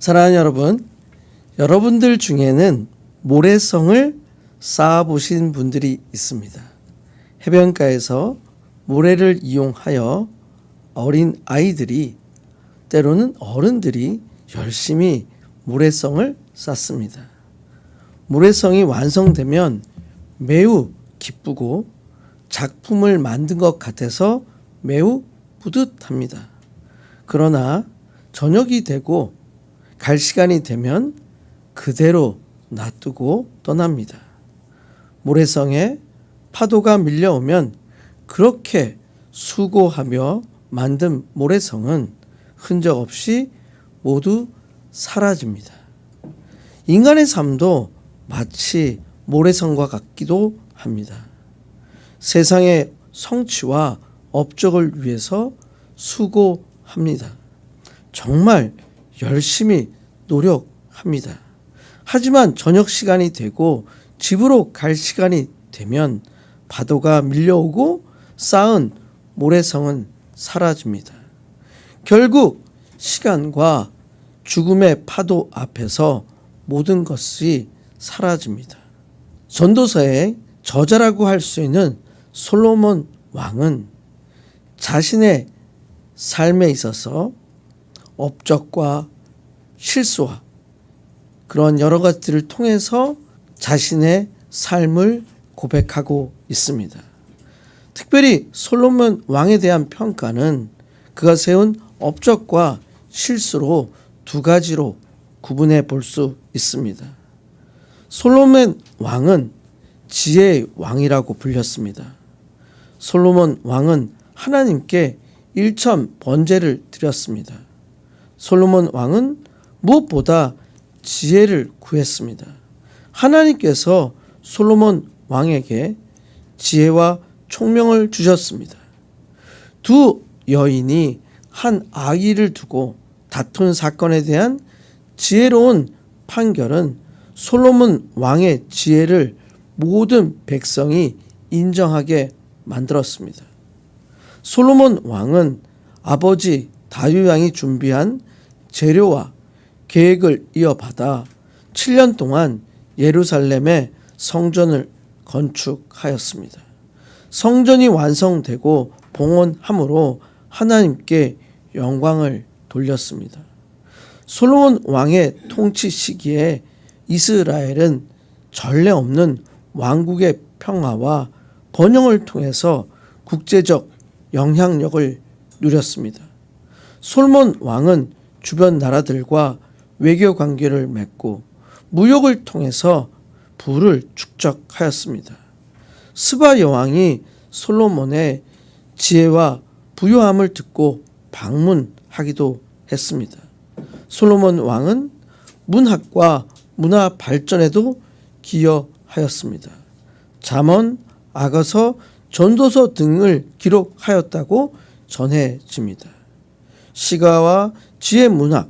사랑하는 여러분, 여러분들 중에는 모래성을 쌓아보신 분들이 있습니다. 해변가에서 모래를 이용하여 어린 아이들이 때로는 어른들이 열심히 모래성을 쌓습니다. 모래성이 완성되면 매우 기쁘고 작품을 만든 것 같아서 매우 뿌듯합니다. 그러나 저녁이 되고 갈 시간이 되면 그대로 놔두고 떠납니다. 모래성에 파도가 밀려오면 그렇게 수고하며 만든 모래성은 흔적 없이 모두 사라집니다. 인간의 삶도 마치 모래성과 같기도 합니다. 세상의 성취와 업적을 위해서 수고합니다. 정말 열심히 노력합니다. 하지만 저녁 시간이 되고 집으로 갈 시간이 되면 파도가 밀려오고 쌓은 모래성은 사라집니다. 결국 시간과 죽음의 파도 앞에서 모든 것이 사라집니다. 전도서의 저자라고 할 수 있는 솔로몬 왕은 자신의 삶에 있어서 업적과 실수와 그런 여러 가지들을 통해서 자신의 삶을 고백하고 있습니다. 특별히 솔로몬 왕에 대한 평가는 그가 세운 업적과 실수로 두 가지로 구분해 볼 수 있습니다. 솔로몬 왕은 지혜의 왕이라고 불렸습니다. 솔로몬 왕은 하나님께 일천 번제를 드렸습니다. 솔로몬 왕은 무엇보다 지혜를 구했습니다. 하나님께서 솔로몬 왕에게 지혜와 총명을 주셨습니다. 두 여인이 한 아기를 두고 다툰 사건에 대한 지혜로운 판결은 솔로몬 왕의 지혜를 모든 백성이 인정하게 만들었습니다. 솔로몬 왕은 아버지 다윗 왕이 준비한 재료와 계획을 이어받아 7년 동안 예루살렘의 성전을 건축하였습니다. 성전이 완성되고 봉헌함으로 하나님께 영광을 돌렸습니다. 솔로몬 왕의 통치 시기에 이스라엘은 전례 없는 왕국의 평화와 번영을 통해서 국제적 영향력을 누렸습니다. 솔로몬 왕은 주변 나라들과 외교 관계를 맺고 무역을 통해서 부를 축적하였습니다. 스바 여왕이 솔로몬의 지혜와 부요함을 듣고 방문하기도 했습니다. 솔로몬 왕은 문학과 문화 발전에도 기여하였습니다. 잠언, 아가서, 전도서 등을 기록하였다고 전해집니다. 시가와 지혜 문학,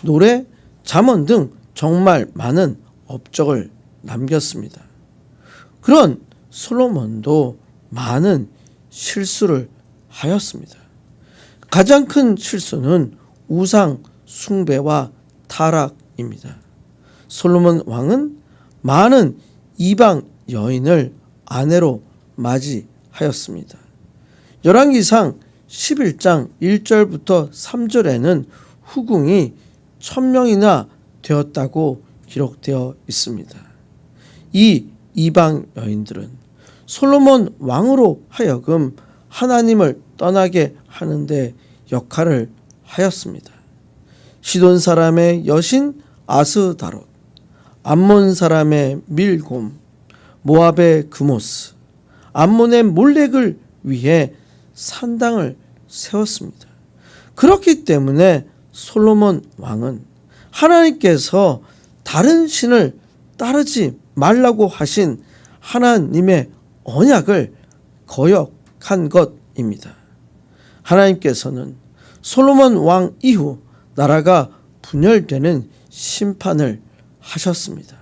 노래, 잠언 등 정말 많은 업적을 남겼습니다. 그런 솔로몬도 많은 실수를 하였습니다. 가장 큰 실수는 우상 숭배와 타락입니다. 솔로몬 왕은 많은 이방 여인을 아내로 맞이하였습니다. 열왕기상 11장 1절부터 3절에는 후궁이 1000명이나 되었다고 기록되어 있습니다. 이 이방 여인들은 솔로몬 왕으로 하여금 하나님을 떠나게 하는데 역할을 하였습니다. 시돈 사람의 여신 아스다롯, 암몬 사람의 밀곰, 모압의 그모스, 암몬의 몰렉을 위해 산당을 세웠습니다. 그렇기 때문에 솔로몬 왕은 하나님께서 다른 신을 따르지 말라고 하신 하나님의 언약을 거역한 것입니다. 하나님께서는 솔로몬 왕 이후 나라가 분열되는 심판을 하셨습니다.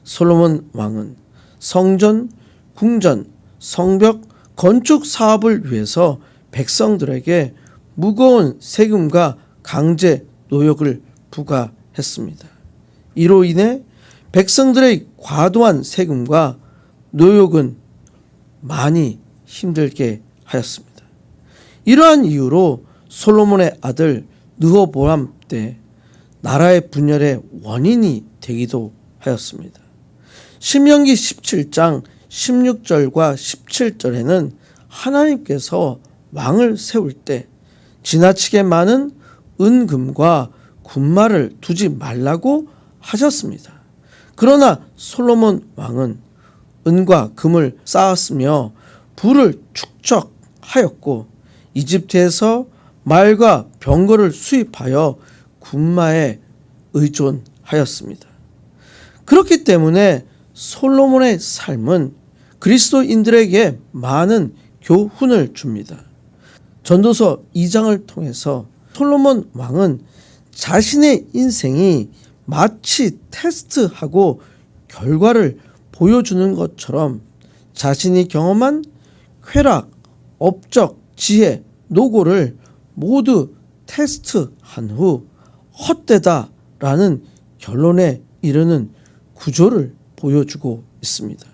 솔로몬 왕은 성전, 궁전, 성벽 건축 사업을 위해서 백성들에게 무거운 세금과 강제 노역을 했습니다. 이로 인해 백성들의 과도한 세금과 노역은 많이 힘들게 하였습니다. 이러한 이유로 솔로몬의 아들 르호보암 때 나라의 분열의 원인이 되기도 하였습니다. 신명기 17장 16절과 17절에는 하나님께서 왕을 세울 때 지나치게 많은 은금과 군마를 두지 말라고 하셨습니다. 그러나 솔로몬 왕은 은과 금을 쌓았으며 부를 축적하였고 이집트에서 말과 병거를 수입하여 군마에 의존하였습니다. 그렇기 때문에 솔로몬의 삶은 그리스도인들에게 많은 교훈을 줍니다. 전도서 2장을 통해서 솔로몬 왕은 자신의 인생이 마치 테스트하고 결과를 보여주는 것처럼 자신이 경험한 쾌락, 업적, 지혜, 노고를 모두 테스트한 후 헛되다라는 결론에 이르는 구조를 보여주고 있습니다.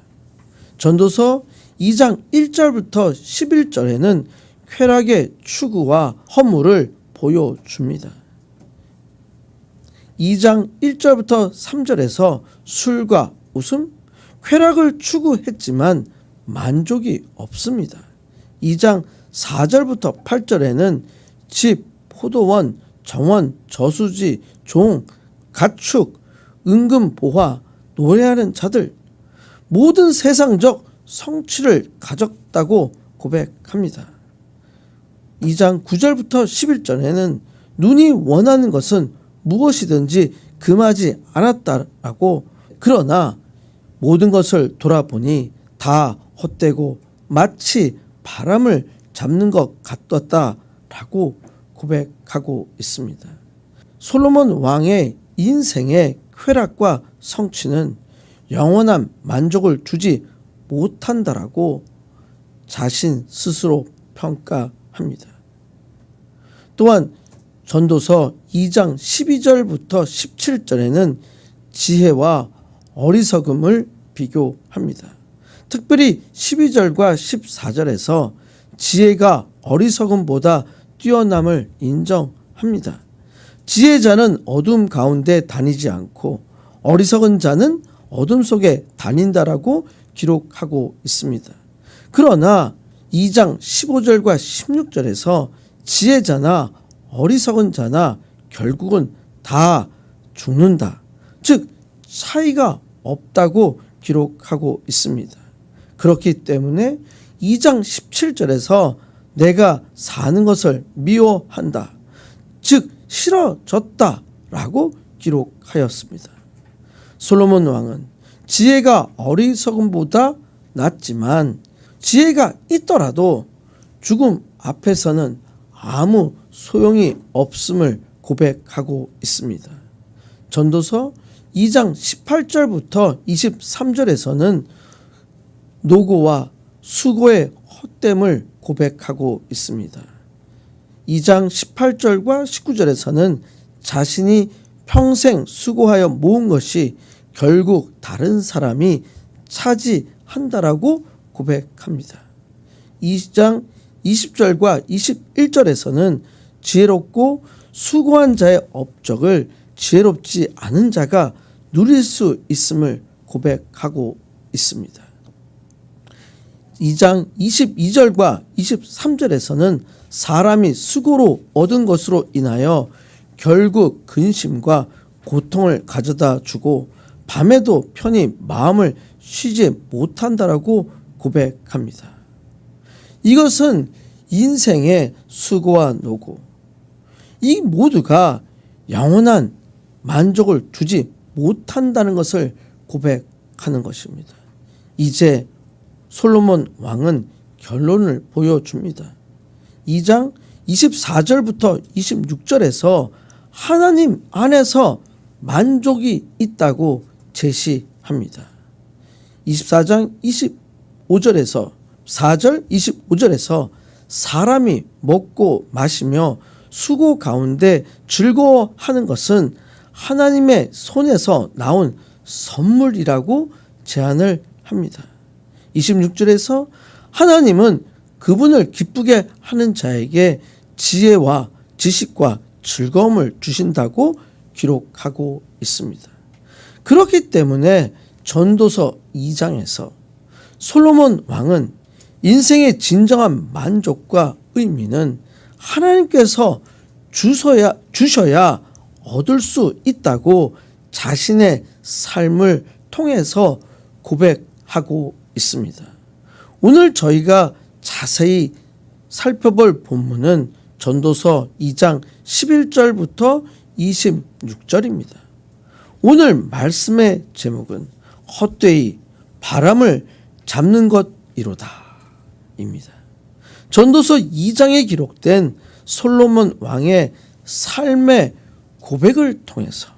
전도서 2장 1절부터 11절에는 쾌락의 추구와 허물을 보여줍니다. 2장 1절부터 3절에서 술과 웃음, 쾌락을 추구했지만 만족이 없습니다. 2장 4절부터 8절에는 집, 포도원, 정원, 저수지, 종, 가축, 은금보화, 노래하는 자들, 모든 세상적 성취를 가졌다고 고백합니다. 2장 9절부터 11절에는 눈이 원하는 것은 무엇이든지 금하지 않았다라고, 그러나 모든 것을 돌아보니 다 헛되고 마치 바람을 잡는 것 같았다라고 고백하고 있습니다. 솔로몬 왕의 인생의 쾌락과 성취는 영원한 만족을 주지 못한다라고 자신 스스로 평가합니다. 또한 전도서 2장 12절부터 17절에는 지혜와 어리석음을 비교합니다. 특별히 12절과 14절에서 지혜가 어리석음보다 뛰어남을 인정합니다. 지혜자는 어둠 가운데 다니지 않고 어리석은 자는 어둠 속에 다닌다라고 기록하고 있습니다. 그러나 2장 15절과 16절에서 지혜자나 어리석은 자나 결국은 다 죽는다. 즉 차이가 없다고 기록하고 있습니다. 그렇기 때문에 2장 17절에서 내가 사는 것을 미워한다. 즉 싫어졌다라고 기록하였습니다. 솔로몬 왕은 지혜가 어리석음보다 낫지만 지혜가 있더라도 죽음 앞에서는 아무 소용이 없음을 고백하고 있습니다. 전도서 2장 18절부터 23절에서는 노고와 수고의 헛됨을 고백하고 있습니다. 2장 18절과 19절에서는 자신이 평생 수고하여 모은 것이 결국 다른 사람이 차지한다라고 고백합니다. 2장 20절과 21절에서는 지혜롭고 수고한 자의 업적을 지혜롭지 않은 자가 누릴 수 있음을 고백하고 있습니다. 2장 22절과 23절에서는 사람이 수고로 얻은 것으로 인하여 결국 근심과 고통을 가져다 주고 밤에도 편히 마음을 쉬지 못한다라고 고백합니다. 이것은 인생의 수고와 노고, 이 모두가 영원한 만족을 주지 못한다는 것을 고백하는 것입니다. 이제 솔로몬 왕은 결론을 보여줍니다. 2장 24절부터 26절에서 하나님 안에서 만족이 있다고 제시합니다. 24장 25절에서 4절 25절에서 사람이 먹고 마시며 수고 가운데 즐거워하는 것은 하나님의 손에서 나온 선물이라고 제안을 합니다. 26절에서 하나님은 그분을 기쁘게 하는 자에게 지혜와 지식과 즐거움을 주신다고 기록하고 있습니다. 그렇기 때문에 전도서 2장에서 솔로몬 왕은 인생의 진정한 만족과 의미는 하나님께서 주셔야 얻을 수 있다고 자신의 삶을 통해서 고백하고 있습니다. 오늘 저희가 자세히 살펴볼 본문은 전도서 2장 11절부터 26절입니다. 오늘 말씀의 제목은 헛되이 바람을 잡는 것이로다 입니다. 전도서 2장에 기록된 솔로몬 왕의 삶의 고백을 통해서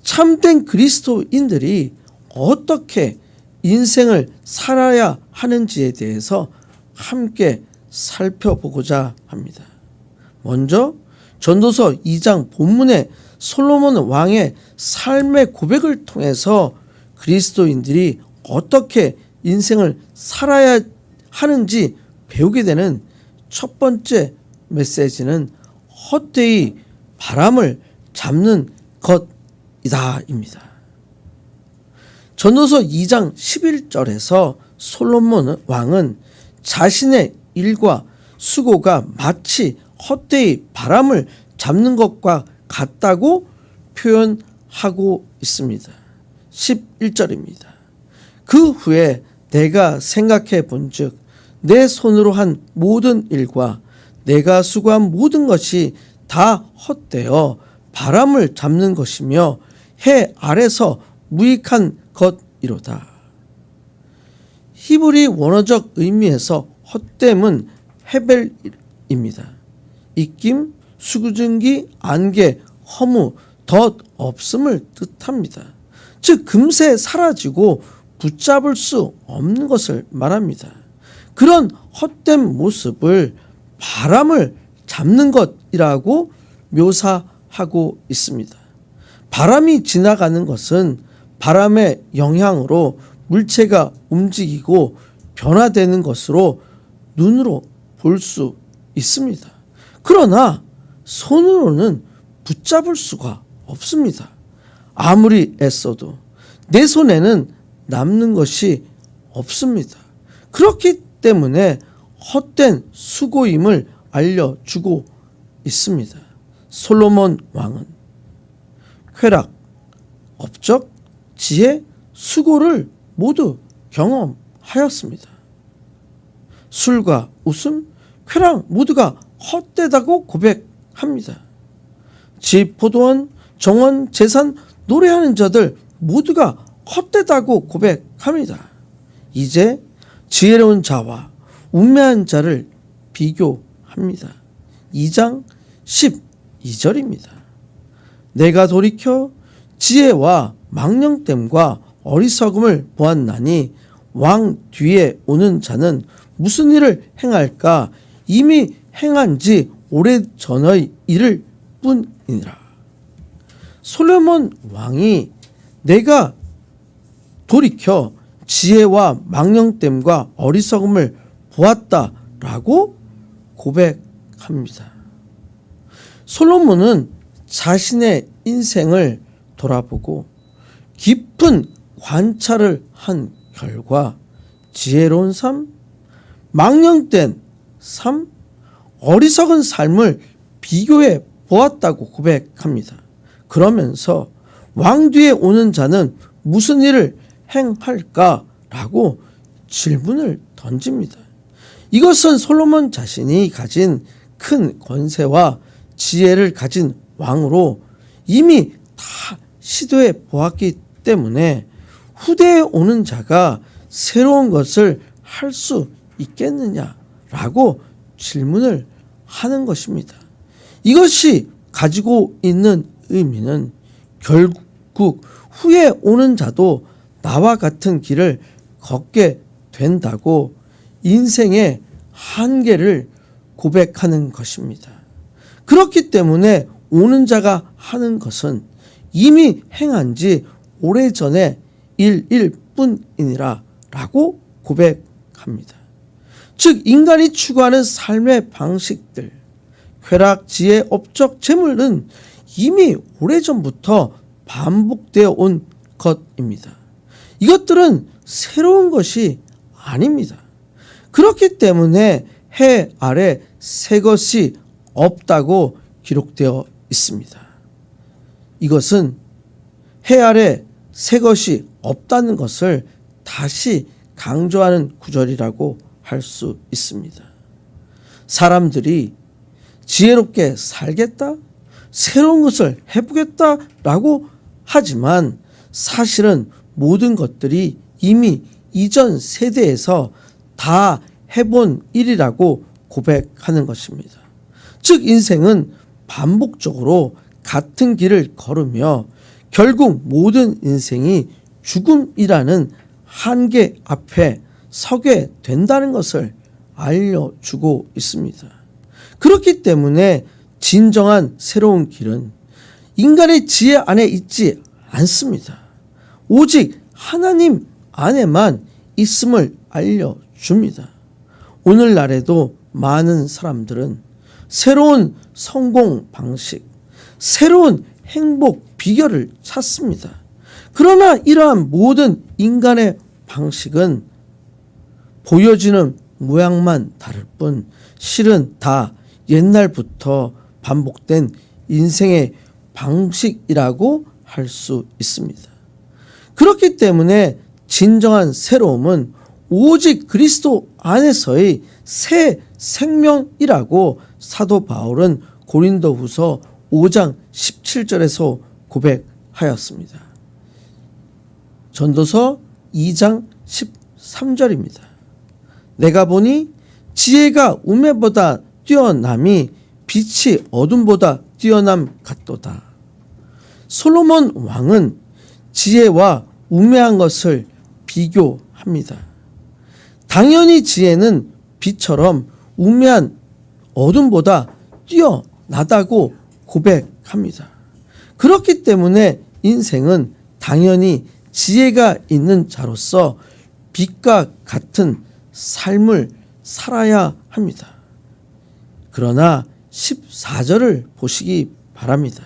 참된 그리스도인들이 어떻게 인생을 살아야 하는지에 대해서 함께 살펴보고자 합니다. 먼저 전도서 2장 본문의 솔로몬 왕의 삶의 고백을 통해서 그리스도인들이 어떻게 인생을 살아야 하는지 배우게 되는 첫 번째 메시지는 헛되이 바람을 잡는 것이다입니다. 전도서 2장 11절에서 솔로몬 왕은 자신의 일과 수고가 마치 헛되이 바람을 잡는 것과 같다고 표현하고 있습니다. 11절입니다. 그 후에 내가 생각해 본즉 내 손으로 한 모든 일과 내가 수고한 모든 것이 다 헛되어 바람을 잡는 것이며 해 아래서 무익한 것이로다. 히브리 원어적 의미에서 헛됨은 헤벨입니다. 입김, 수증기, 안개, 허무, 덧 없음을 뜻합니다. 즉 금세 사라지고 붙잡을 수 없는 것을 말합니다. 그런 헛된 모습을 바람을 잡는 것이라고 묘사하고 있습니다. 바람이 지나가는 것은 바람의 영향으로 물체가 움직이고 변화되는 것으로 눈으로 볼 수 있습니다. 그러나 손으로는 붙잡을 수가 없습니다. 아무리 애써도 내 손에는 남는 것이 없습니다. 그렇기 때문에 헛된 수고임을 알려주고 있습니다. 솔로몬 왕은 쾌락, 업적, 지혜, 수고를 모두 경험하였습니다. 술과 웃음, 쾌락 모두가 헛되다고 고백합니다. 집, 포도원, 정원, 재산, 노래하는 자들 모두가 헛되다고 고백합니다. 이제 지혜로운 자와 우매한 자를 비교합니다. 2장 12절입니다. 내가 돌이켜 지혜와 망령됨과 어리석음을 보았나니 왕 뒤에 오는 자는 무슨 일을 행할까? 이미 행한 지 오래전의 일을 뿐이니라. 솔로몬 왕이 내가 돌이켜 지혜와 망령됨과 어리석음을 보았다라고 고백합니다. 솔로몬은 자신의 인생을 돌아보고 깊은 관찰을 한 결과 지혜로운 삶, 망령된 삶, 어리석은 삶을 비교해 보았다고 고백합니다. 그러면서 왕 뒤에 오는 자는 무슨 일을 행할까라고 질문을 던집니다. 이것은 솔로몬 자신이 가진 큰 권세와 지혜를 가진 왕으로 이미 다 시도해 보았기 때문에 후대에 오는 자가 새로운 것을 할 수 있겠느냐라고 질문을 하는 것입니다. 이것이 가지고 있는 의미는 결국 후에 오는 자도 나와 같은 길을 걷게 된다고 인생의 한계를 고백하는 것입니다. 그렇기 때문에 오는 자가 하는 것은 이미 행한 지 오래전의 일일 뿐이니라 라고 고백합니다. 즉 인간이 추구하는 삶의 방식들, 쾌락, 지혜, 업적, 재물은 이미 오래전부터 반복되어 온 것입니다. 이것들은 새로운 것이 아닙니다. 그렇기 때문에 해 아래 새 것이 없다고 기록되어 있습니다. 이것은 해 아래 새 것이 없다는 것을 다시 강조하는 구절이라고 할 수 있습니다. 사람들이 지혜롭게 살겠다, 새로운 것을 해보겠다라고 하지만 사실은 모든 것들이 이미 이전 세대에서 다 해본 일이라고 고백하는 것입니다. 즉 인생은 반복적으로 같은 길을 걸으며 결국 모든 인생이 죽음이라는 한계 앞에 서게 된다는 것을 알려주고 있습니다. 그렇기 때문에 진정한 새로운 길은 인간의 지혜 안에 있지 않습니다. 오직 하나님 안에만 있음을 알려줍니다. 오늘날에도 많은 사람들은 새로운 성공 방식, 새로운 행복 비결을 찾습니다. 그러나 이러한 모든 인간의 방식은 보여지는 모양만 다를 뿐 실은 다 옛날부터 반복된 인생의 방식이라고 할 수 있습니다. 그렇기 때문에 진정한 새로움은 오직 그리스도 안에서의 새 생명이라고 사도 바울은 고린도후서 5장 17절에서 고백하였습니다. 전도서 2장 13절입니다. 내가 보니 지혜가 우매보다 뛰어남이 빛이 어둠보다 뛰어남 같도다. 솔로몬 왕은 지혜와 우매한 것을 비교합니다. 당연히 지혜는 빛처럼 우매한 어둠보다 뛰어나다고 고백합니다. 그렇기 때문에 인생은 당연히 지혜가 있는 자로서 빛과 같은 삶을 살아야 합니다. 그러나 14절을 보시기 바랍니다.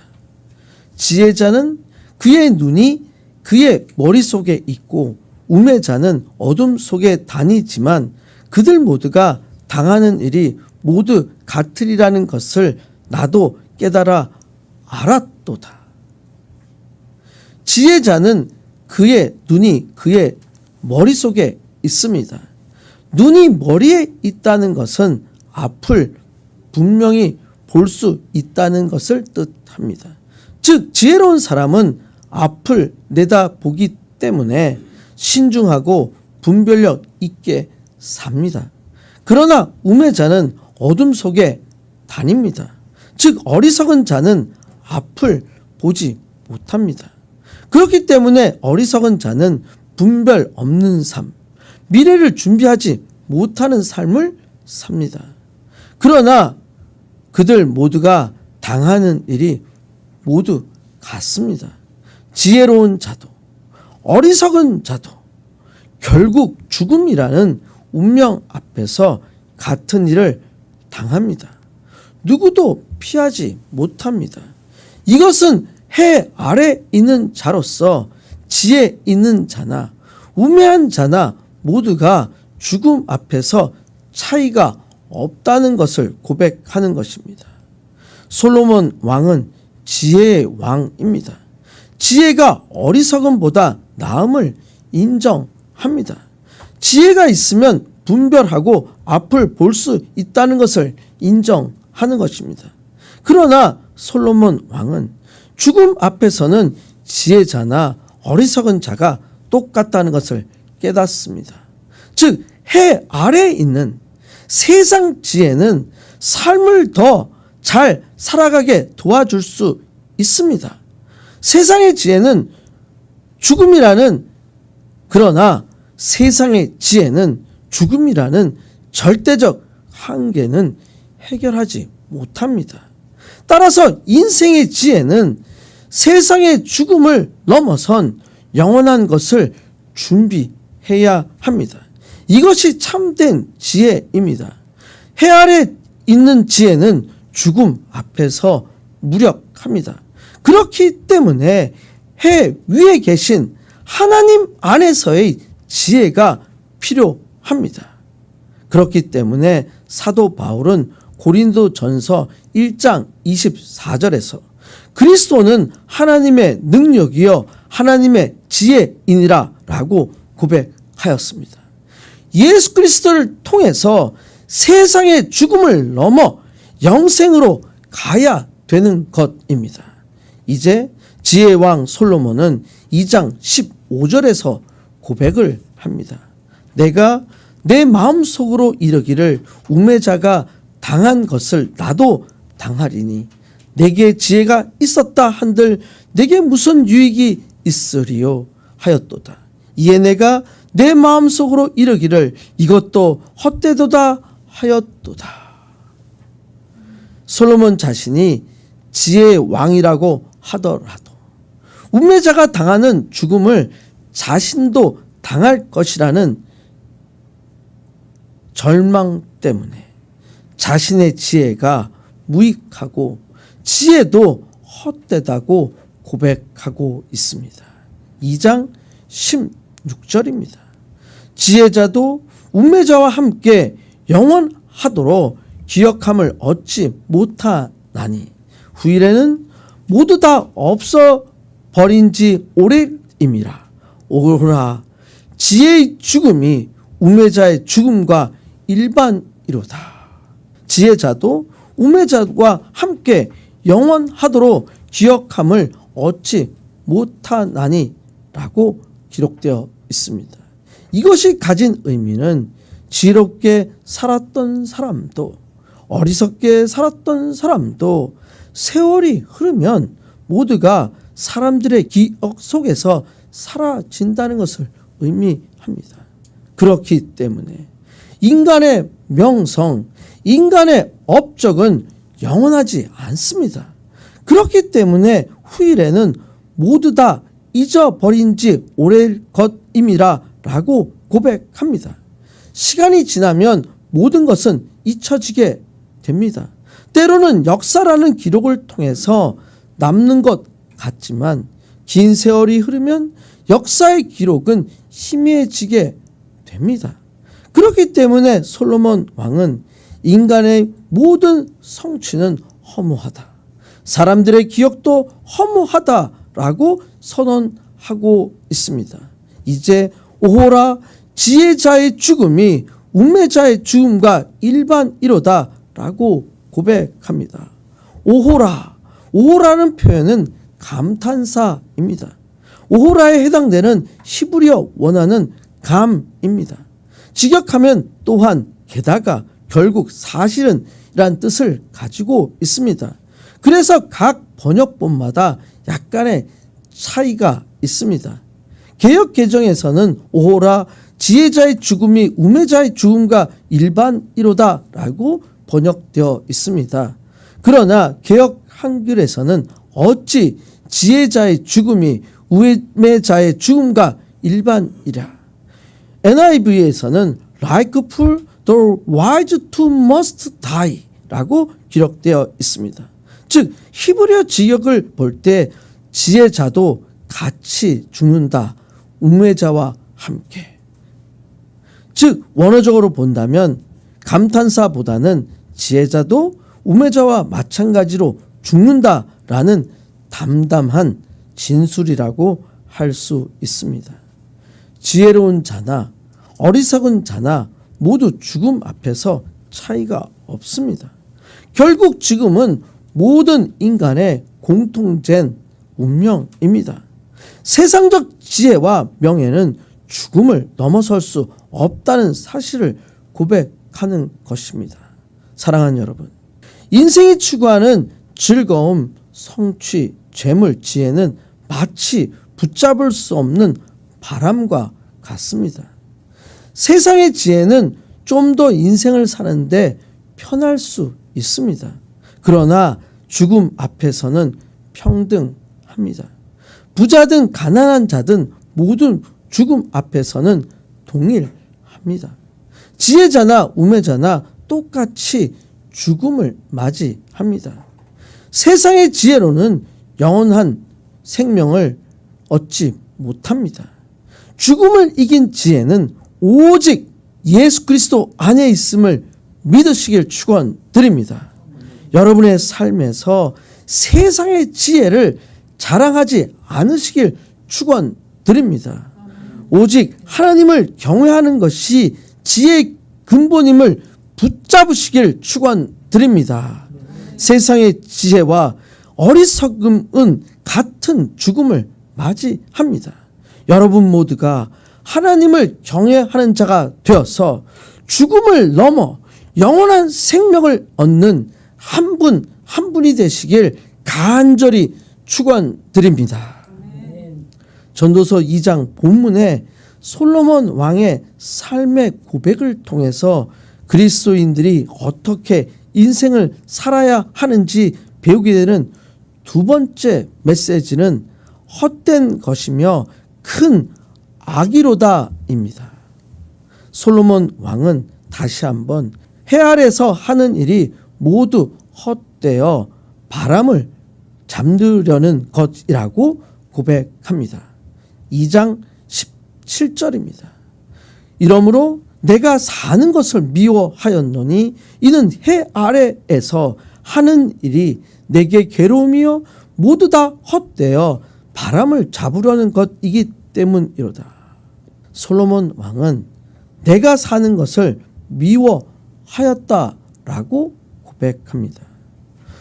지혜자는 그의 눈이 그의 머릿속에 있고 우매자는 어둠 속에 다니지만 그들 모두가 당하는 일이 모두 같으리라는 것을 나도 깨달아 알았도다. 지혜자는 그의 눈이 그의 머릿속에 있습니다. 눈이 머리에 있다는 것은 앞을 분명히 볼 수 있다는 것을 뜻합니다. 즉 지혜로운 사람은 앞을 내다보기 때문에 신중하고 분별력 있게 삽니다. 그러나 우매자는 어둠 속에 다닙니다. 즉 어리석은 자는 앞을 보지 못합니다. 그렇기 때문에 어리석은 자는 분별 없는 삶, 미래를 준비하지 못하는 삶을 삽니다. 그러나 그들 모두가 당하는 일이 모두 같습니다. 지혜로운 자도 어리석은 자도 결국 죽음이라는 운명 앞에서 같은 일을 당합니다. 누구도 피하지 못합니다. 이것은 해 아래 있는 자로서 지혜 있는 자나 우매한 자나 모두가 죽음 앞에서 차이가 없다는 것을 고백하는 것입니다. 솔로몬 왕은 지혜의 왕입니다. 지혜가 어리석음보다 나음을 인정합니다. 지혜가 있으면 분별하고 앞을 볼 수 있다는 것을 인정하는 것입니다. 그러나 솔로몬 왕은 죽음 앞에서는 지혜자나 어리석은 자가 똑같다는 것을 깨닫습니다. 즉, 해 아래에 있는 세상 지혜는 삶을 더 잘 살아가게 도와줄 수 있습니다. 세상의 지혜는 죽음이라는, 그러나 세상의 지혜는 죽음이라는 절대적 한계는 해결하지 못합니다. 따라서 인생의 지혜는 세상의 죽음을 넘어선 영원한 것을 준비해야 합니다. 이것이 참된 지혜입니다. 해 아래 있는 지혜는 죽음 앞에서 무력합니다. 그렇기 때문에 해 위에 계신 하나님 안에서의 지혜가 필요합니다. 그렇기 때문에 사도 바울은 고린도전서 1장 24절에서 그리스도는 하나님의 능력이요 하나님의 지혜이니라 라고 고백하였습니다. 예수 그리스도를 통해서 세상의 죽음을 넘어 영생으로 가야 되는 것입니다. 이제 지혜의 왕 솔로몬은 2장 15절에서 고백을 합니다. 내가 내 마음속으로 이르기를 우매자가 당한 것을 나도 당하리니 내게 지혜가 있었다 한들 내게 무슨 유익이 있으리요 하였도다. 이에 내가 내 마음속으로 이르기를 이것도 헛되도다 하였도다. 솔로몬 자신이 지혜의 왕이라고 하더라도 우매자가 당하는 죽음을 자신도 당할 것이라는 절망 때문에 자신의 지혜가 무익하고 지혜도 헛되다고 고백하고 있습니다. 2장 16절입니다. 지혜자도 우매자와 함께 영원하도록 기억함을 얻지 못하나니 후일에는 모두 다 없어 버린 지 오래임이라. 오라 지혜의 죽음이 우매자의 죽음과 일반이로다. 지혜자도 우매자와 함께 영원하도록 기억함을 얻지 못하나니 라고 기록되어 있습니다. 이것이 가진 의미는 지혜롭게 살았던 사람도 어리석게 살았던 사람도 세월이 흐르면 모두가 사람들의 기억 속에서 사라진다는 것을 의미합니다. 그렇기 때문에 인간의 명성, 인간의 업적은 영원하지 않습니다. 그렇기 때문에 후일에는 모두 다 잊어버린 지 오래일 것임이라 라고 고백합니다. 시간이 지나면 모든 것은 잊혀지게 됩니다. 때로는 역사라는 기록을 통해서 남는 것 같지만 긴 세월이 흐르면 역사의 기록은 희미해지게 됩니다. 그렇기 때문에 솔로몬 왕은 인간의 모든 성취는 허무하다. 사람들의 기억도 허무하다라고 선언하고 있습니다. 이제 오호라 지혜자의 죽음이 우매자의 죽음과 일반이로다라고 고백합니다. 오호라는 표현은 감탄사입니다. 오호라에 해당되는 히브리어 원어는 감입니다. 직역하면 또한 게다가 결국 사실은 이란 뜻을 가지고 있습니다. 그래서 각 번역본마다 약간의 차이가 있습니다. 개역 개정에서는 오호라 지혜자의 죽음이 우매자의 죽음과 일반이로다라고 번역되어 있습니다. 그러나 개역 한글에서는 어찌 지혜자의 죽음이 우매자의 죽음과 일반이라. NIV에서는 like fool the wise too must die 라고 기록되어 있습니다. 즉 히브리어 지역을 볼 때 지혜자도 같이 죽는다. 우매자와 함께. 즉 원어적으로 본다면 감탄사보다는 지혜자도 우매자와 마찬가지로 죽는다라는 담담한 진술이라고 할 수 있습니다. 지혜로운 자나 어리석은 자나 모두 죽음 앞에서 차이가 없습니다. 결국 죽음은 모든 인간의 공통된 운명입니다. 세상적 지혜와 명예는 죽음을 넘어설 수 없다는 사실을 고백하는 것입니다. 사랑하는 여러분, 인생이 추구하는 즐거움, 성취, 재물, 지혜는 마치 붙잡을 수 없는 바람과 같습니다. 세상의 지혜는 좀 더 인생을 사는데 편할 수 있습니다. 그러나 죽음 앞에서는 평등합니다. 합니다. 부자든 가난한 자든 모든 죽음 앞에서는 동일합니다. 지혜자나 우매자나 똑같이 죽음을 맞이합니다. 세상의 지혜로는 영원한 생명을 얻지 못합니다. 죽음을 이긴 지혜는 오직 예수 그리스도 안에 있음을 믿으시길 축원드립니다. 여러분의 삶에서 세상의 지혜를 자랑하지 않으시길 축원드립니다. 오직 하나님을 경외하는 것이 지혜의 근본임을 붙잡으시길 축원드립니다. 세상의 지혜와 어리석음은 같은 죽음을 맞이합니다. 여러분 모두가 하나님을 경외하는 자가 되어서 죽음을 넘어 영원한 생명을 얻는 한 분 한 분이 되시길 간절히 축원드립니다. 전도서 2장 본문에 솔로몬 왕의 삶의 고백을 통해서 그리스도인들이 어떻게 인생을 살아야 하는지 배우게 되는 두 번째 메시지는 헛된 것이며 큰 악이로다입니다. 솔로몬 왕은 다시 한번 해 아래서 하는 일이 모두 헛되어 바람을 잠들려는 것이라고 고백합니다. 2장 17절입니다. 이러므로 내가 사는 것을 미워하였노니 이는 해 아래에서 하는 일이 내게 괴로움이요 모두 다 헛되어 바람을 잡으려는 것이기 때문이로다. 솔로몬 왕은 내가 사는 것을 미워하였다라고 고백합니다.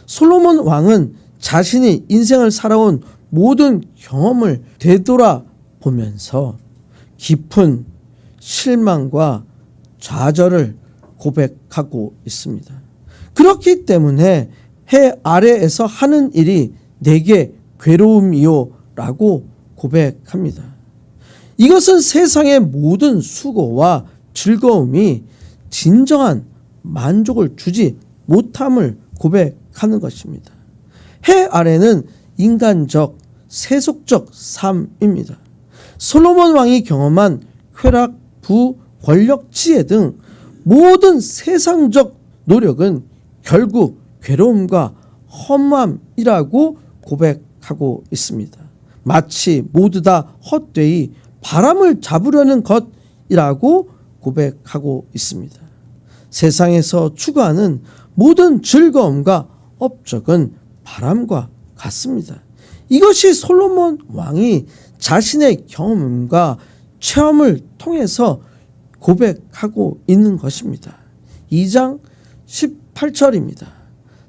솔로몬 왕은 자신이 인생을 살아온 모든 경험을 되돌아보면서 깊은 실망과 좌절을 고백하고 있습니다. 그렇기 때문에 해 아래에서 하는 일이 내게 괴로움이요 라고 고백합니다. 이것은 세상의 모든 수고와 즐거움이 진정한 만족을 주지 못함을 고백하는 것입니다. 해 아래는 인간적, 세속적 삶입니다. 솔로몬 왕이 경험한 쾌락, 부, 권력, 지혜 등 모든 세상적 노력은 결국 괴로움과 험함이라고 고백하고 있습니다. 마치 모두 다 헛되이 바람을 잡으려는 것이라고 고백하고 있습니다. 세상에서 추구하는 모든 즐거움과 업적은 바람과 같습니다. 이것이 솔로몬 왕이 자신의 경험과 체험을 통해서 고백하고 있는 것입니다. 2장 18절입니다.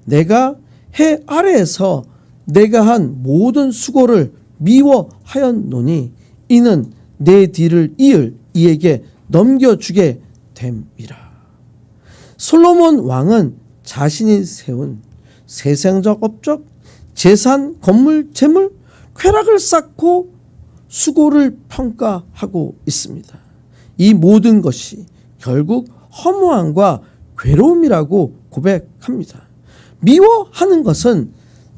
내가 해 아래에서 내가 한 모든 수고를 미워하였노니 이는 내 뒤를 이을 이에게 넘겨주게 됨이라. 솔로몬 왕은 자신이 세운 세상적 업적, 재산, 건물, 재물, 쾌락을 쌓고 수고를 평가하고 있습니다. 이 모든 것이 결국 허무함과 괴로움이라고 고백합니다. 미워하는 것은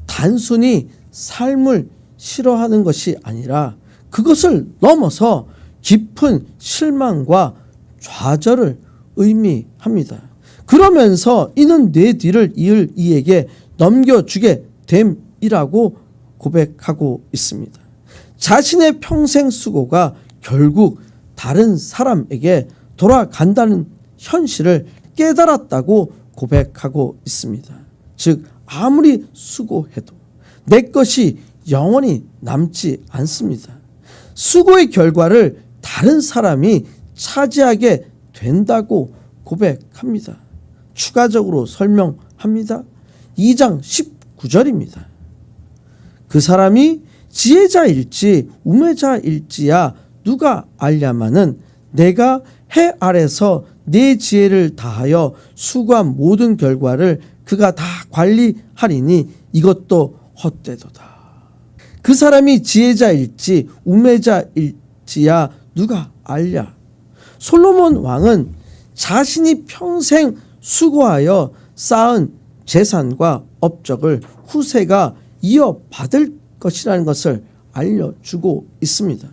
단순히 삶을 싫어하는 것이 아니라 그것을 넘어서 깊은 실망과 좌절을 의미합니다. 그러면서 이는 내 뒤를 이을 이에게 넘겨주게 됨이라고 고백하고 있습니다. 자신의 평생 수고가 결국 다른 사람에게 돌아간다는 현실을 깨달았다고 고백하고 있습니다. 즉 아무리 수고해도 내 것이 영원히 남지 않습니다. 수고의 결과를 다른 사람이 차지하게 된다고 고백합니다. 추가적으로 설명합니다. 2장 19절입니다. 그 사람이 지혜자일지 우매자일지야 누가 알랴마는 내가 해 아래서 내 지혜를 다하여 수고한 모든 결과를 그가 다 관리하리니 이것도 헛되도다. 그 사람이 지혜자일지 우매자일지야 누가 알랴. 솔로몬 왕은 자신이 평생 수고하여 쌓은 재산과 업적을 후세가 이어받을 것이라는 것을 알려주고 있습니다.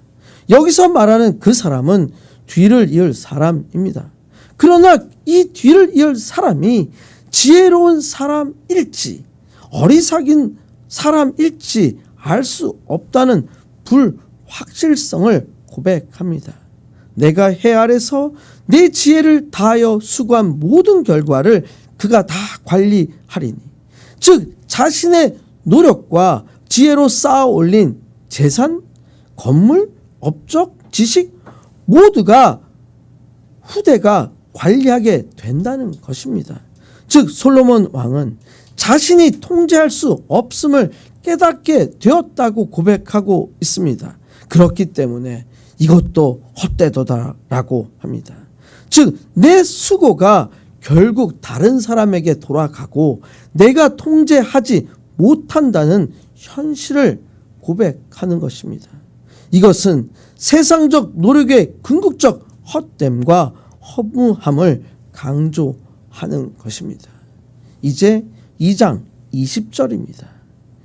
여기서 말하는 그 사람은 뒤를 이을 사람입니다. 그러나 이 뒤를 이을 사람이 지혜로운 사람일지 어리석인 사람일지 알 수 없다는 불확실성을 고백합니다. 내가 해 아래서 내 지혜를 다하여 수고한 모든 결과를 그가 다 관리하리니, 즉 자신의 노력과 지혜로 쌓아 올린 재산, 건물, 업적, 지식 모두가 후대가 관리하게 된다는 것입니다. 즉 솔로몬 왕은 자신이 통제할 수 없음을 깨닫게 되었다고 고백하고 있습니다. 그렇기 때문에 이것도 헛되도다라고 합니다. 즉 내 수고가 결국 다른 사람에게 돌아가고 내가 통제하지 못한다는 현실을 고백하는 것입니다. 이것은 세상적 노력의 궁극적 헛됨과 허무함을 강조하는 것입니다. 이제 2장 20절입니다.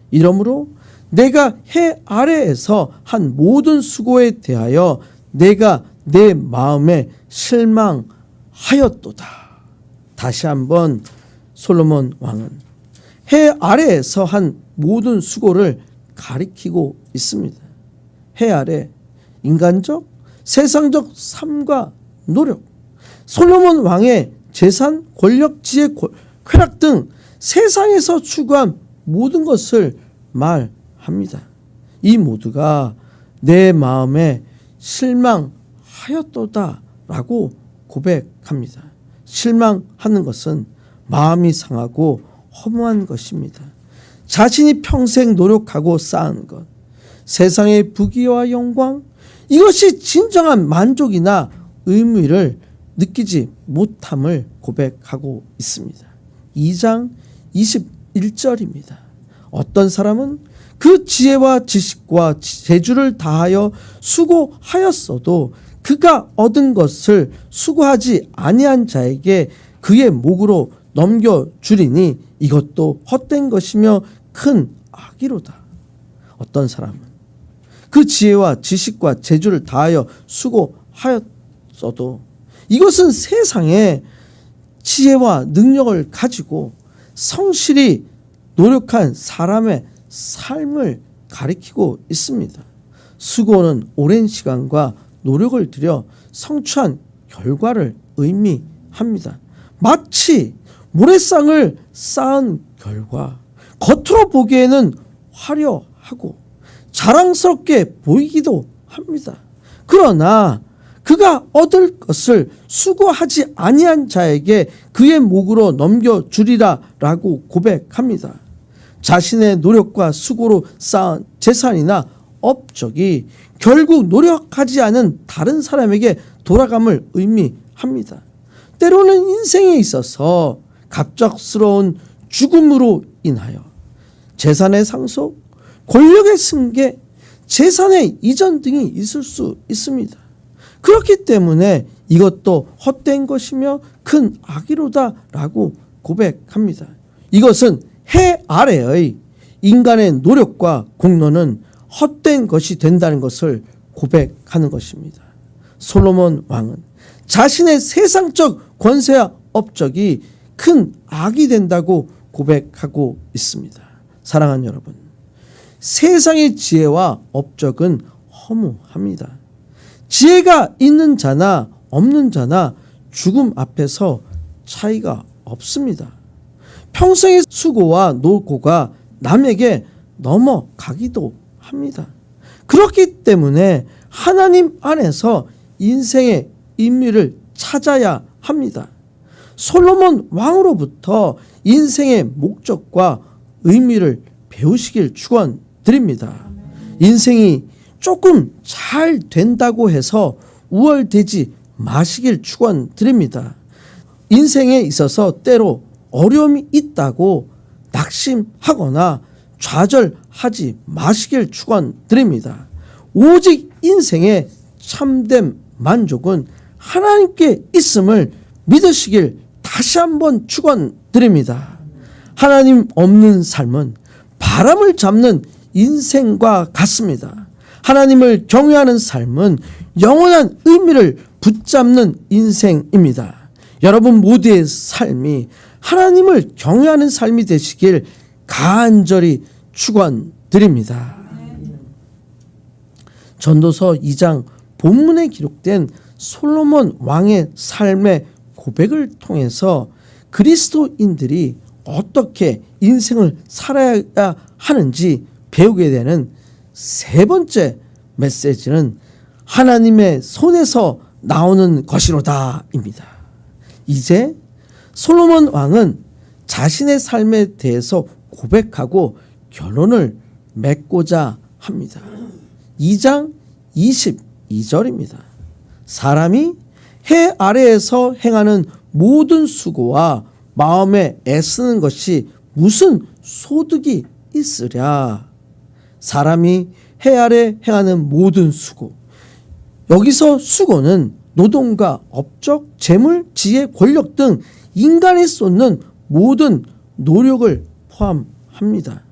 이러므로 내가 해 아래에서 한 모든 수고에 대하여 내가 내 마음에 실망하였도다. 다시 한번 솔로몬 왕은 해 아래에서 한 모든 수고를 가리키고 있습니다. 해 아래 인간적, 세상적 삶과 노력, 솔로몬 왕의 재산, 권력, 지혜, 쾌락 등 세상에서 추구한 모든 것을 말합니다. 이 모두가 내 마음에 실망하였도다라고 고백합니다. 실망하는 것은 마음이 상하고 허무한 것입니다. 자신이 평생 노력하고 쌓은 것, 세상의 부귀와 영광, 이것이 진정한 만족이나 의미를 느끼지 못함을 고백하고 있습니다. 2장 21절입니다. 어떤 사람은 그 지혜와 지식과 재주를 다하여 수고하였어도 그가 얻은 것을 수고하지 아니한 자에게 그의 목으로 넘겨주리니 이것도 헛된 것이며 큰 악이로다. 어떤 사람은 그 지혜와 지식과 재주를 다하여 수고하였어도 이것은 세상에 지혜와 능력을 가지고 성실히 노력한 사람의 삶을 가리키고 있습니다. 수고는 오랜 시간과 노력을 들여 성취한 결과를 의미합니다. 마치 모래쌍을 쌓은 결과 겉으로 보기에는 화려하고 자랑스럽게 보이기도 합니다. 그러나 그가 얻을 것을 수고하지 아니한 자에게 그의 목으로 넘겨주리라 라고 고백합니다. 자신의 노력과 수고로 쌓은 재산이나 업적이 결국 노력하지 않은 다른 사람에게 돌아감을 의미합니다. 때로는 인생에 있어서 갑작스러운 죽음으로 인하여 재산의 상속, 권력의 승계, 재산의 이전 등이 있을 수 있습니다. 그렇기 때문에 이것도 헛된 것이며 큰 악이로다 라고 고백합니다. 이것은 해 아래의 인간의 노력과 공로는 헛된 것이 된다는 것을 고백하는 것입니다. 솔로몬 왕은 자신의 세상적 권세와 업적이 큰 악이 된다고 고백하고 있습니다. 사랑하는 여러분, 세상의 지혜와 업적은 허무합니다. 지혜가 있는 자나 없는 자나 죽음 앞에서 차이가 없습니다. 평생의 수고와 노고가 남에게 넘어가기도 합니다. 그렇기 때문에 하나님 안에서 인생의 의미를 찾아야 합니다. 솔로몬 왕으로부터 인생의 목적과 의미를 배우시길 축원드립니다. 인생이 조금 잘 된다고 해서 우월되지 마시길 축원드립니다. 인생에 있어서 때로 어려움이 있다고 낙심하거나 좌절하지 마시길 축원드립니다. 오직 인생의 참된 만족은 하나님께 있음을 믿으시길 다시 한번 축원드립니다. 하나님 없는 삶은 바람을 잡는 인생과 같습니다. 하나님을 경외하는 삶은 영원한 의미를 붙잡는 인생입니다. 여러분 모두의 삶이 하나님을 경외하는 삶이 되시길 간절히 축원드립니다. 전도서 2장 본문에 기록된 솔로몬 왕의 삶의 고백을 통해서 그리스도인들이 어떻게 인생을 살아야 하는지 배우게 되는 세 번째 메시지는 하나님의 손에서 나오는 것이로다입니다. 이제 솔로몬 왕은 자신의 삶에 대해서 고백하고 결론을 맺고자 합니다. 2장 22절입니다. 사람이 해 아래에서 행하는 모든 수고와 마음에 애쓰는 것이 무슨 소득이 있으랴. 사람이 해 아래 행하는 모든 수고. 여기서 수고는 노동과 업적, 재물, 지혜, 권력 등 인간이 쏟는 모든 노력을 포함합니다.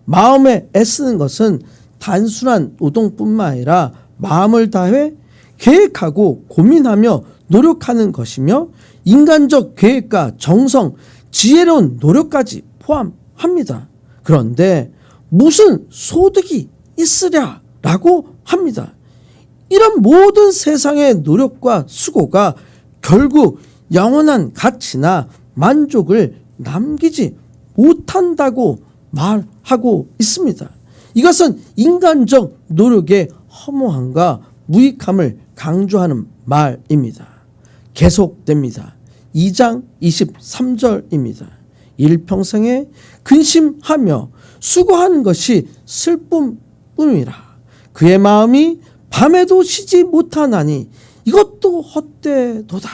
마음에 애쓰는 것은 단순한 노동뿐만 아니라 마음을 다해 계획하고 고민하며 노력하는 것이며 인간적 계획과 정성, 지혜로운 노력까지 포함합니다. 그런데 무슨 소득이 있으랴라고 합니다. 이런 모든 세상의 노력과 수고가 결국 영원한 가치나 만족을 남기지 못한다고 말하고 있습니다. 이것은 인간적 노력의 허무함과 무익함을 강조하는 말입니다. 계속됩니다. 2장 23절입니다. 일평생에 근심하며 수고하는 것이 슬픔뿐이라. 그의 마음이 밤에도 쉬지 못하나니 이것도 헛되도다.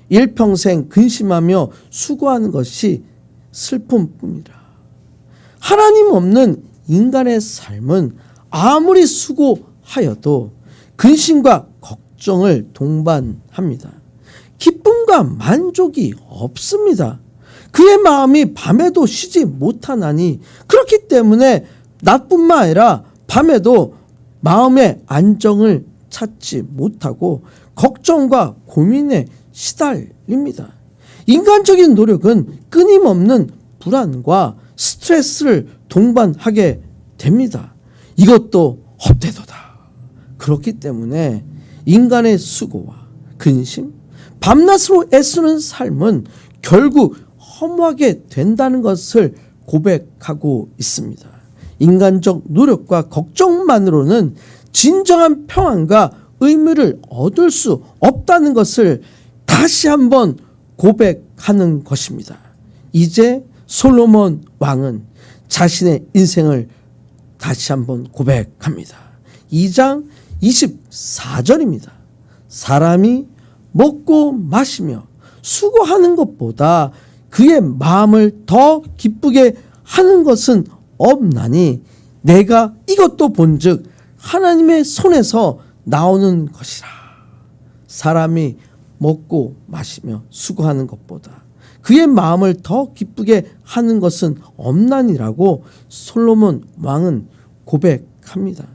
일평생 근심하며 수고하는 것이 슬픔뿐이라. 하나님 없는 인간의 삶은 아무리 수고하여도 근심과 걱정을 동반합니다. 기쁨과 만족이 없습니다. 그의 마음이 밤에도 쉬지 못하나니 그렇기 때문에 낮뿐만 아니라 밤에도 마음의 안정을 찾지 못하고 걱정과 고민에 시달립니다. 인간적인 노력은 끊임없는 불안과 스트레스를 동반하게 됩니다. 이것도 헛되도다. 그렇기 때문에 인간의 수고와 근심, 밤낮으로 애쓰는 삶은 결국 허무하게 된다는 것을 고백하고 있습니다. 인간적 노력과 걱정만으로는 진정한 평안과 의미를 얻을 수 없다는 것을 다시 한번 고백하는 것입니다. 이제 솔로몬 왕은 자신의 인생을 다시 한번 고백합니다. 2장 24절입니다. 사람이 먹고 마시며 수고하는 것보다 그의 마음을 더 기쁘게 하는 것은 없나니 내가 이것도 본즉 하나님의 손에서 나오는 것이라. 사람이 먹고 마시며 수고하는 것보다 그의 마음을 더 기쁘게 하는 것은 없나니라고 솔로몬 왕은 고백합니다.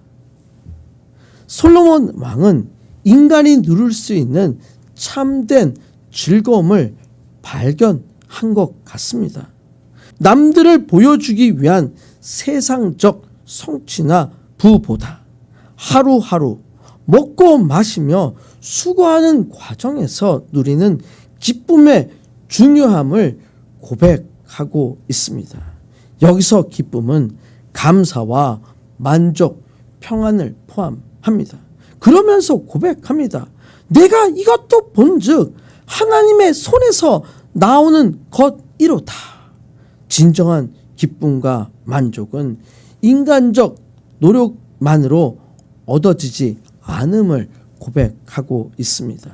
솔로몬 왕은 인간이 누릴 수 있는 참된 즐거움을 발견한 것 같습니다. 남들을 보여주기 위한 세상적 성취나 부보다 하루하루 먹고 마시며 수고하는 과정에서 누리는 기쁨의 중요함을 고백하고 있습니다. 여기서 기쁨은 감사와 만족, 평안을 포함합니다. 그러면서 고백합니다. 내가 이것도 본즉 하나님의 손에서 나오는 것이로다. 진정한 기쁨과 만족은 인간적 노력만으로 얻어지지 않음을 고백하고 있습니다.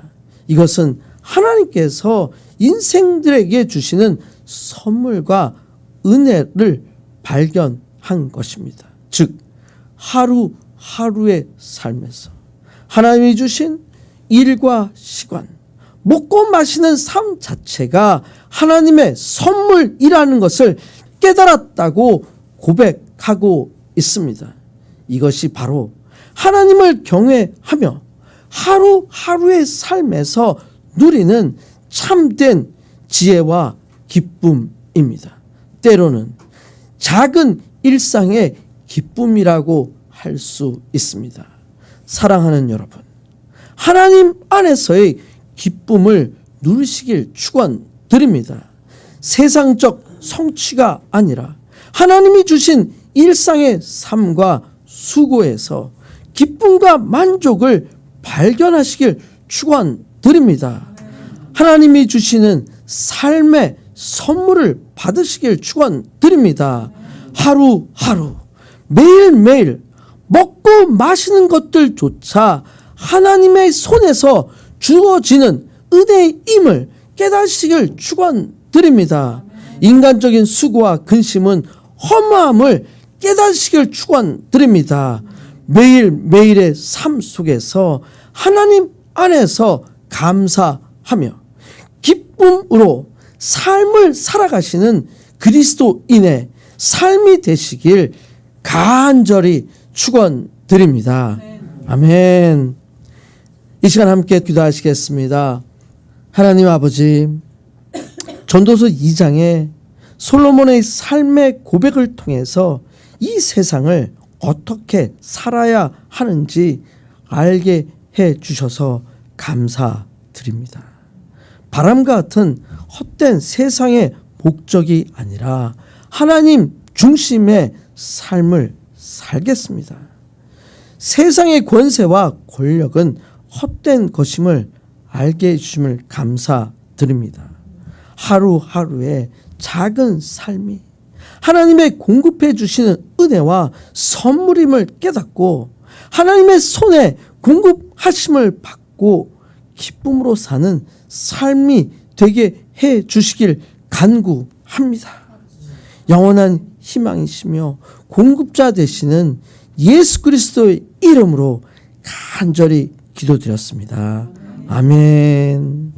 이것은 하나님께서 인생들에게 주시는 선물과 은혜를 발견한 것입니다. 즉 하루하루의 삶에서 하나님이 주신 일과 시간, 먹고 마시는 삶 자체가 하나님의 선물이라는 것을 깨달았다고 고백하고 있습니다. 이것이 바로 하나님을 경외하며 하루하루의 삶에서 누리는 참된 지혜와 기쁨입니다. 때로는 작은 일상의 기쁨이라고 할 수 있습니다. 사랑하는 여러분, 하나님 안에서의 기쁨을 누리시길 축원드립니다. 세상적 성취가 아니라 하나님이 주신 일상의 삶과 수고에서 기쁨과 만족을 발견하시길 축원드립니다. 하나님이 주시는 삶의 선물을 받으시길 축원드립니다. 하루하루 매일매일 먹고 마시는 것들조차 하나님의 손에서 주어지는 은혜임을 깨닫으시길 축원드립니다. 인간적인 수고와 근심은 허무함을 깨닫으시길 축원드립니다. 매일매일의 삶 속에서 하나님 안에서 감사하며 기쁨으로 삶을 살아가시는 그리스도인의 삶이 되시길 간절히 축원드립니다. 아멘. 이 시간 함께 기도하시겠습니다. 하나님 아버지, 전도서 2장에 솔로몬의 삶의 고백을 통해서 이 세상을 어떻게 살아야 하는지 알게 해 주셔서 감사드립니다. 바람과 같은 헛된 세상의 목적이 아니라 하나님 중심의 삶을 살겠습니다. 세상의 권세와 권력은 헛된 것임을 알게 해주심을 감사드립니다. 하루하루의 작은 삶이 하나님의 공급해 주시는 은혜와 선물임을 깨닫고 하나님의 손에 공급하심을 받고 기쁨으로 사는 삶이 되게 해 주시길 간구합니다. 영원한 희망이시며 공급자 되시는 예수 그리스도의 이름으로 간절히 기도드렸습니다. 아멘.